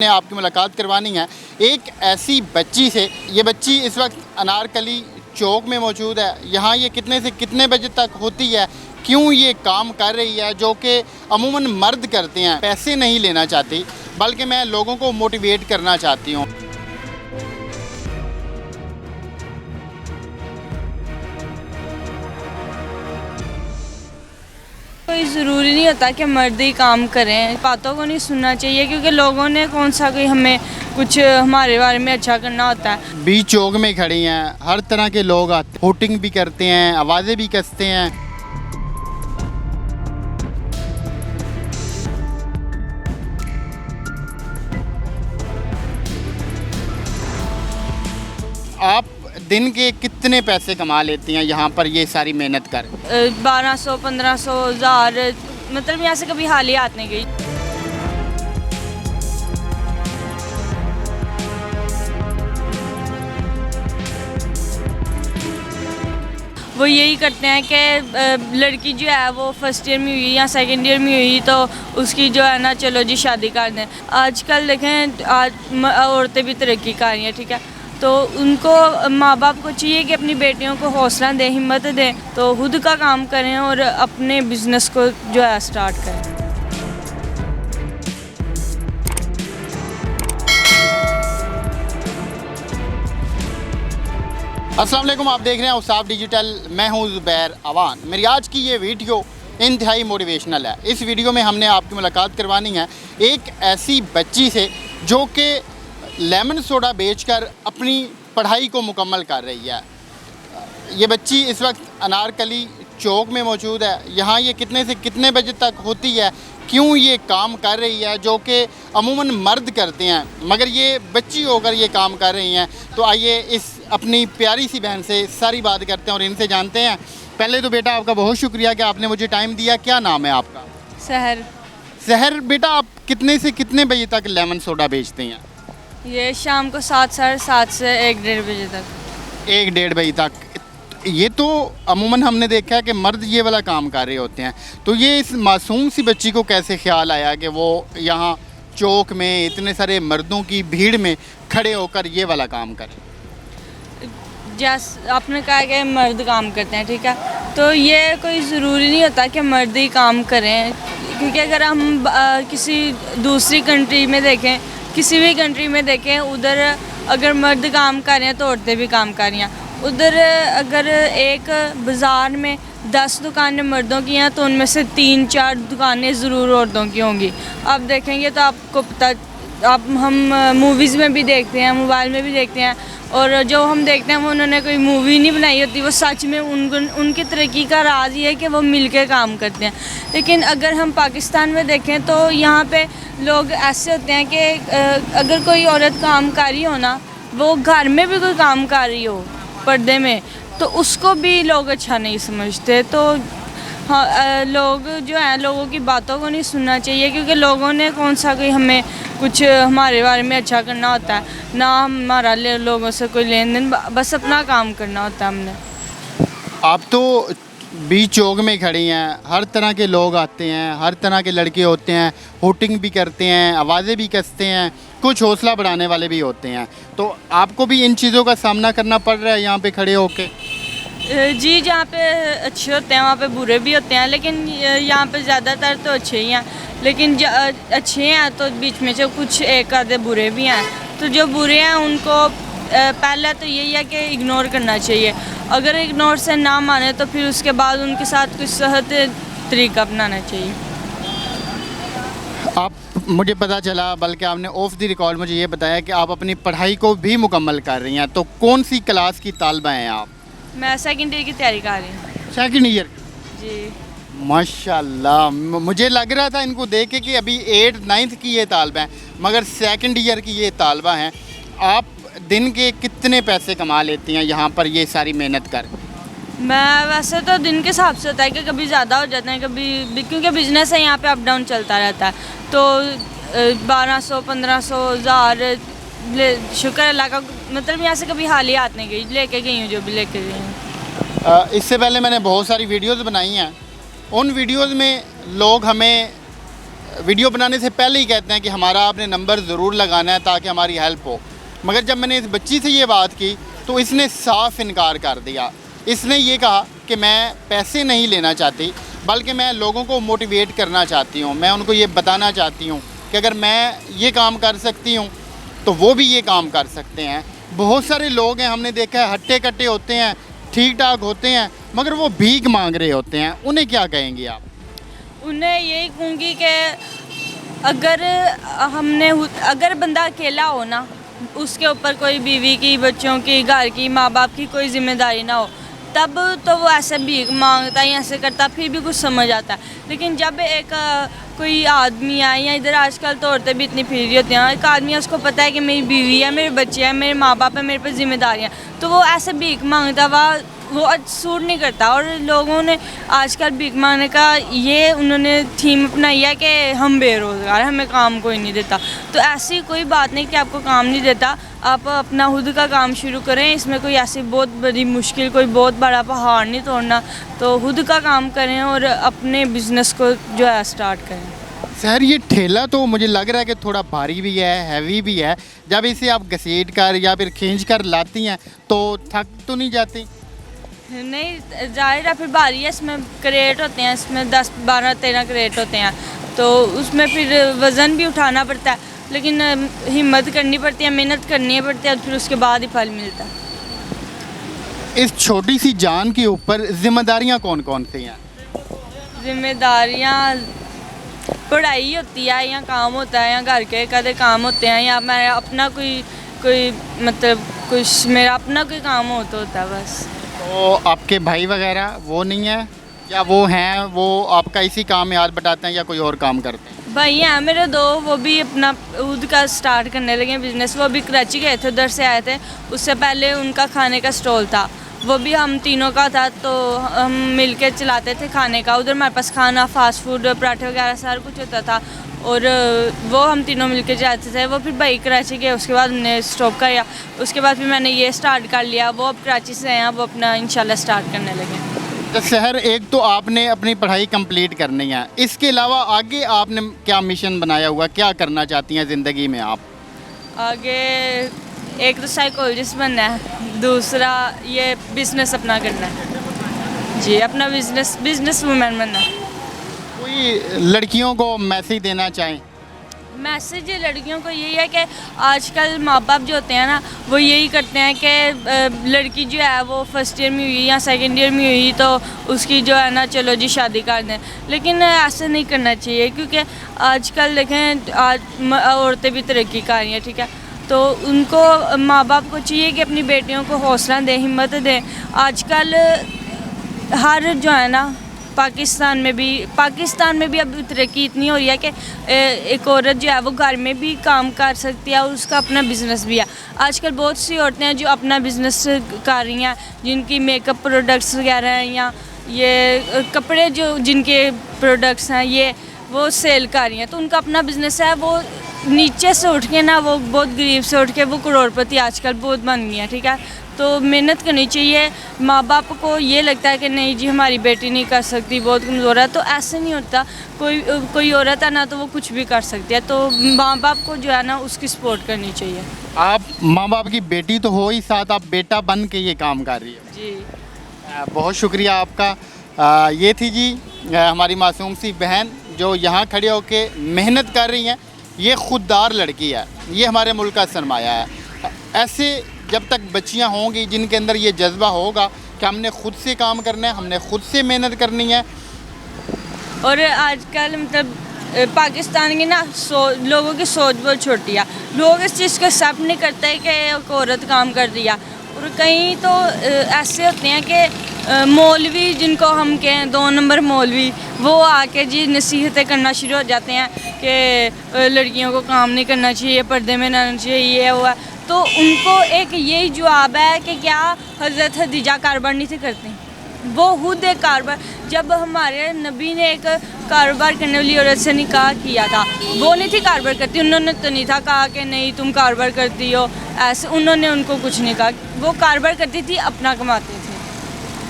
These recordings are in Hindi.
ने आपकी मुलाकात करवानी है एक ऐसी बच्ची से। ये बच्ची इस वक्त अनारकली चौक में मौजूद है। यहाँ ये कितने से कितने बजे तक होती है, क्यों ये काम कर रही है जो कि अमूमन मर्द करते हैं। पैसे नहीं लेना चाहती बल्कि मैं लोगों को मोटिवेट करना चाहती हूँ। कोई ज़रूरी नहीं होता कि मर्द ही काम करें। बातों को नहीं सुनना चाहिए क्योंकि लोगों ने कौन सा कोई हमें कुछ हमारे बारे में अच्छा करना होता है। बीच चौक में खड़ी हैं, हर तरह के लोग आते, वोटिंग भी करते हैं, आवाज़ें भी कसते हैं। आप दिन के कितने पैसे कमा लेती हैं यहाँ पर ये सारी मेहनत कर? 1200, 1500, 1000, मतलब यहाँ से कभी हाल ही हाथ नहीं गई। वो यही करते हैं कि लड़की जो है वो फर्स्ट ईयर में हुई या सेकंड ईयर में हुई तो उसकी जो है ना चलो जी शादी कर दें। आजकल देखें औरतें भी तरक्की कर रही हैं, ठीक है, तो उनको माँ बाप को चाहिए कि अपनी बेटियों को हौसला दें, हिम्मत दें, तो खुद का काम करें और अपने बिजनेस को जो है स्टार्ट करें। अस्सलाम वालेकुम, आप देख रहे हैं औसाफ डिजिटल। मैं हूं ज़ुबैर अवान। मेरी आज की ये वीडियो इंतहाई मोटिवेशनल है। इस वीडियो में हमने आपकी मुलाकात करवानी है एक ऐसी बच्ची से जो कि लेमन सोडा बेचकर अपनी पढ़ाई को मुकम्मल कर रही है। ये बच्ची इस वक्त अनारकली चौक में मौजूद है। यहाँ ये कितने से कितने बजे तक होती है, क्यों ये काम कर रही है जो कि अमूमन मर्द करते हैं, मगर ये बच्ची होकर ये काम कर रही हैं। तो आइए इस अपनी प्यारी सी बहन से सारी बात करते हैं और इनसे जानते हैं। पहले तो बेटा आपका बहुत शुक्रिया कि आपने मुझे टाइम दिया। क्या नाम है आपका? शहर। शहर। बेटा आप कितने से कितने बजे तक लेमन सोडा बेचते हैं? ये शाम को 7, 7:30 से 1, 1:30 बजे तक। 1, 1:30 बजे तक। ये तो अमूमन हमने देखा है कि मर्द ये वाला काम कर रहे होते हैं। तो ये इस मासूम सी बच्ची को कैसे ख्याल आया कि वो यहाँ चौक में इतने सारे मर्दों की भीड़ में खड़े होकर ये वाला काम करें? जैसे आपने कहा कि मर्द काम करते हैं, ठीक है, तो ये कोई ज़रूरी नहीं होता कि मर्द ही काम करें। क्योंकि अगर हम किसी दूसरी कंट्री में देखें, किसी भी कंट्री में देखें, उधर अगर मर्द काम कर रहे हैं तो औरतें भी काम कर रही हैं। उधर अगर एक बाज़ार में 10 दुकानें मर्दों की हैं तो उनमें से 3-4 दुकानें ज़रूर औरतों की होंगी। आप देखेंगे तो आपको पता, हम मूवीज़ में भी देखते हैं, मोबाइल में भी देखते हैं, और जो हम देखते हैं वो उन्होंने कोई मूवी नहीं बनाई होती, वो सच में उनकी तरक्की का राज ये है कि वो मिलकर काम करते हैं। लेकिन अगर हम पाकिस्तान में देखें तो यहाँ पे लोग ऐसे होते हैं कि अगर कोई औरत काम कर रही हो ना, वो घर में भी कोई काम कर रही हो पर्दे में, तो उसको भी लोग अच्छा नहीं समझते। तो हाँ, लोग जो हैं लोगों की बातों को नहीं सुनना चाहिए क्योंकि लोगों ने कौन सा कोई हमें कुछ हमारे बारे में अच्छा करना होता है ना। हमारा लोगों से कोई लेन देन, बस अपना काम करना होता है हमने। आप तो बीच चौक में खड़ी हैं, हर तरह के लोग आते हैं, हर तरह के लड़के होते हैं, वोटिंग भी करते हैं, आवाज़ें भी कसते हैं, कुछ हौसला बढ़ाने वाले भी होते हैं। तो आपको भी इन चीज़ों का सामना करना पड़ रहा है यहाँ पे खड़े होके? जी, जहाँ पे अच्छे होते हैं वहाँ पे बुरे भी होते हैं, लेकिन यहाँ पे ज़्यादातर तो अच्छे ही हैं। लेकिन अच्छे हैं तो बीच में से कुछ एक आधे बुरे भी हैं। तो जो बुरे हैं उनको पहला तो यही है कि इग्नोर करना चाहिए। अगर इग्नोर से ना माने तो फिर उसके बाद उनके साथ कुछ सहत तरीका अपनाना चाहिए। आप, मुझे पता चला, बल्कि आपने ऑफ द रिकॉर्ड मुझे ये बताया कि आप अपनी पढ़ाई को भी मुकम्मल कर रही हैं। तो कौन सी क्लास की तालिबा हैं आप? मैं सेकंड ईयर की तैयारी कर रही हूँ। Second year? जी माशाल्लाह। मुझे लग रहा था इनको देख के कि अभी 8th 9th की ये तालिबा हैं, मगर सेकंड ईयर की ये तालिबा हैं। आप दिन के कितने पैसे कमा लेती हैं यहाँ पर ये सारी मेहनत कर? मैं वैसे तो दिन के हिसाब से होता है कि कभी ज़्यादा हो जाते हैं, कभी, क्योंकि बिजनेस है यहाँ पे अप डाउन चलता रहता है। तो 1200, 1500, 1000, शुक्र अल्लाह का, मतलब यहाँ से कभी हाल ही हाथ नहीं गई, लेके गई हूँ जो भी लेके गई हूँ। इससे पहले मैंने बहुत सारी वीडियोज़ बनाई हैं। उन वीडियोज़ में लोग हमें वीडियो बनाने से पहले ही कहते हैं कि हमारा आपने नंबर ज़रूर लगाना है ताकि हमारी हेल्प हो, मगर जब मैंने इस बच्ची से ये बात की तो इसने साफ इनकार कर दिया। इसने ये कहा कि मैं पैसे नहीं लेना चाहती, बल्कि मैं लोगों को मोटिवेट करना चाहती हूँ। मैं उनको ये बताना चाहती हूँ कि अगर मैं ये काम कर सकती हूँ तो वो भी ये काम कर सकते हैं। बहुत सारे लोग हैं, हमने देखा है, हट्टे कट्टे होते हैं, ठीक ठाक होते हैं, मगर वो भीख मांग रहे होते हैं। उन्हें क्या कहेंगी आप? उन्हें यही कहूँगी कि अगर बंदा अकेला हो ना, उसके ऊपर कोई बीवी की, बच्चों की, घर की, माँ बाप की कोई जिम्मेदारी ना हो, तब तो वो ऐसे भीख मांगता है, ऐसे करता, फिर भी कुछ समझ आता है। लेकिन जब एक कोई आदमी है, या इधर आजकल तो औरतें भी इतनी फिर होती हैं, एक आदमी है, उसको पता है कि मेरी बीवी है, मेरे बच्चे हैं, मेरे माँ बाप है, मेरे पर जिम्मेदारियाँ, तो वो ऐसे भीख मांगता हुआ वो सूट नहीं करता। और लोगों ने आजकल भीख मांगने का ये उन्होंने थीम अपनाई है कि हम बेरोज़गार, हमें काम कोई नहीं देता। तो ऐसी कोई बात नहीं कि आपको काम नहीं देता, आप अपना खुद का काम शुरू करें। इसमें कोई ऐसी बहुत बड़ी मुश्किल, कोई बहुत बड़ा पहाड़ नहीं तोड़ना, तो खुद का काम करें और अपने बिज़नेस को जो है स्टार्ट करें। सर, ये ठेला तो मुझे लग रहा है कि थोड़ा भारी भी है, हैवी भी है। जब इसे आप घसीट कर या फिर खींच कर लाती हैं तो थक तो नहीं जाती? नहीं, जाहिर है फिर भारी है, इसमें क्रेट होते हैं, इसमें 10, 12, 13 क्रेट होते हैं, तो उसमें फिर वज़न भी उठाना पड़ता है। लेकिन हिम्मत करनी पड़ती है, मेहनत करनी पड़ती है, फिर उसके बाद ही फल मिलता है। इस छोटी सी जान के ऊपर जिम्मेदारियां कौन कौन सी हैं? जिम्मेदारियाँ पढ़ाई होती है, या काम होता है, या घर के कदे काम होते हैं, या मैं अपना कोई मतलब कुछ मेरा अपना कोई काम होता है बस। तो आपके भाई वगैरह वो नहीं है, या वो हैं, वो आपका इसी काम में हाथ बटाते हैं या कोई और काम करते हैं? भाई हैं मेरे 2, वो भी अपना खुद का स्टार्ट करने लगे बिज़नेस। वो भी कराची गए थे, उधर से आए थे। उससे पहले उनका खाने का स्टॉल था, वो भी हम तीनों का था, तो हम मिलके चलाते थे खाने का। उधर हमारे पास खाना, फास्ट फूड, पराठे वगैरह सारा कुछ होता था, और वो हम तीनों मिलके जाते थे। वो फिर भाई कराची गए, उसके बाद हमने स्टॉप किया। उसके बाद फिर मैंने ये स्टार्ट कर लिया। वो अब कराची से हैं, वो अपना इंशाल्लाह स्टार्ट करने लगे। तो शहर, एक तो आपने अपनी पढ़ाई कंप्लीट करनी है, इसके अलावा आगे आपने क्या मिशन बनाया हुआ, क्या करना चाहती हैं ज़िंदगी में आप? आगे एक तो साइकोलॉजिस्ट बनना है, दूसरा ये बिज़नेस अपना करना है जी, अपना बिज़नेस वूमेन बनना है। कोई लड़कियों को मैसेज देना चाहें? मैसेज लड़कियों को यही है कि आजकल माँ बाप जो होते हैं ना, वो यही करते हैं कि लड़की जो है वो फर्स्ट ईयर में हुई या सेकंड ईयर में हुई तो उसकी जो है ना, चलो जी शादी कर दें। लेकिन ऐसा नहीं करना चाहिए, क्योंकि आजकल देखें, आज औरतें भी तरक्की कर रही हैं, ठीक है, तो उनको माँ बाप को चाहिए कि अपनी बेटियों को हौसला दें, हिम्मत दें। आजकल हर जो है ना, पाकिस्तान में भी अब तरक्की इतनी हो रही है कि एक औरत जो है वो घर में भी काम कर सकती है और उसका अपना बिज़नेस भी है। आजकल बहुत सी औरतें हैं जो अपना बिज़नेस कर रही हैं, जिनकी मेकअप प्रोडक्ट्स वगैरह हैं, या ये कपड़े जो जिनके प्रोडक्ट्स हैं, ये वो सेल कर रही हैं, तो उनका अपना बिज़नेस है। वो नीचे से उठ के ना, वो बहुत गरीब से उठ के वो करोड़पति आजकल बहुत बन गई हैं, ठीक है। तो मेहनत करनी चाहिए। माँ बाप को ये लगता है कि नहीं जी हमारी बेटी नहीं कर सकती, बहुत कमज़ोर है, तो ऐसे नहीं होता। कोई औरत है ना, तो वो कुछ भी कर सकती है, तो माँ बाप को जो है ना, उसकी सपोर्ट करनी चाहिए। आप माँ बाप की बेटी तो हो ही, साथ आप बेटा बन के ये काम कर रही है जी। बहुत शुक्रिया आपका। ये थी जी हमारी मासूम सी बहन जो यहाँ खड़े होके मेहनत कर रही हैं। ये खुददार लड़की है, ये हमारे मुल्क का सरमाया है। ऐसे जब तक बच्चियाँ होंगी जिनके अंदर ये जज्बा होगा कि हमने खुद से काम करना है, हमने खुद से मेहनत करनी है। और आजकल मतलब पाकिस्तान की ना लोगों की सोच बहुत छोटी है। लोग इस चीज़ को एक्सेप्ट नहीं करते कि एक औरत काम कर रही है। और कहीं तो ऐसे होते हैं कि मौलवी, जिनको हम कहें 2 नंबर मौलवी, वो आके जी नसीहतें करना शुरू हो जाते हैं कि लड़कियों को काम नहीं करना चाहिए, पर्दे में रहना चाहिए, ये हुआ। तो उनको एक यही जवाब है कि क्या हज़रत खदीजा कारोबार नहीं थे करते, वो खुद एक कारोबार। जब हमारे नबी ने एक कारोबार करने वाली औरत से निकाह किया था, वो नहीं थी कारोबार करती, उन्होंने तो नहीं था कहा कि नहीं तुम कारोबार करती हो, ऐसे उन्होंने उनको कुछ नहीं कहा। वो कारोबार करती थी, अपना कमाते थे।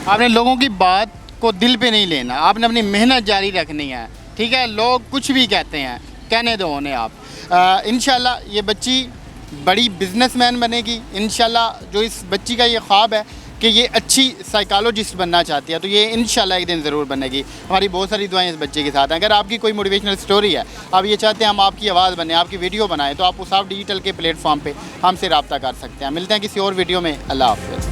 आपने लोगों की बात को दिल पे नहीं लेना, आपने अपनी मेहनत जारी रखनी है। ठीक है, लोग कुछ भी कहते हैं, कहने दो उन्हें आप। इंशाल्लाह ये बच्ची बड़ी बिजनेसमैन बनेगी इंशाल्लाह। जो इस बच्ची का ये ख्वाब है कि ये अच्छी साइकोलॉजिस्ट बनना चाहती है, तो ये इंशाल्लाह एक दिन ज़रूर बनेगी। हमारी बहुत सारी दुआएं इस बच्चे के साथ हैं। अगर आपकी कोई मोटिवेशनल स्टोरी है, आप ये चाहते हैं हम आपकी आवाज़ बने, आपकी वीडियो बनाएं, तो आप उसाफ डिजिटल के प्लेटफॉर्म पे हमसे रब्ता कर सकते हैं। मिलते हैं किसी और वीडियो में। अल्लाह हाफ़िज़।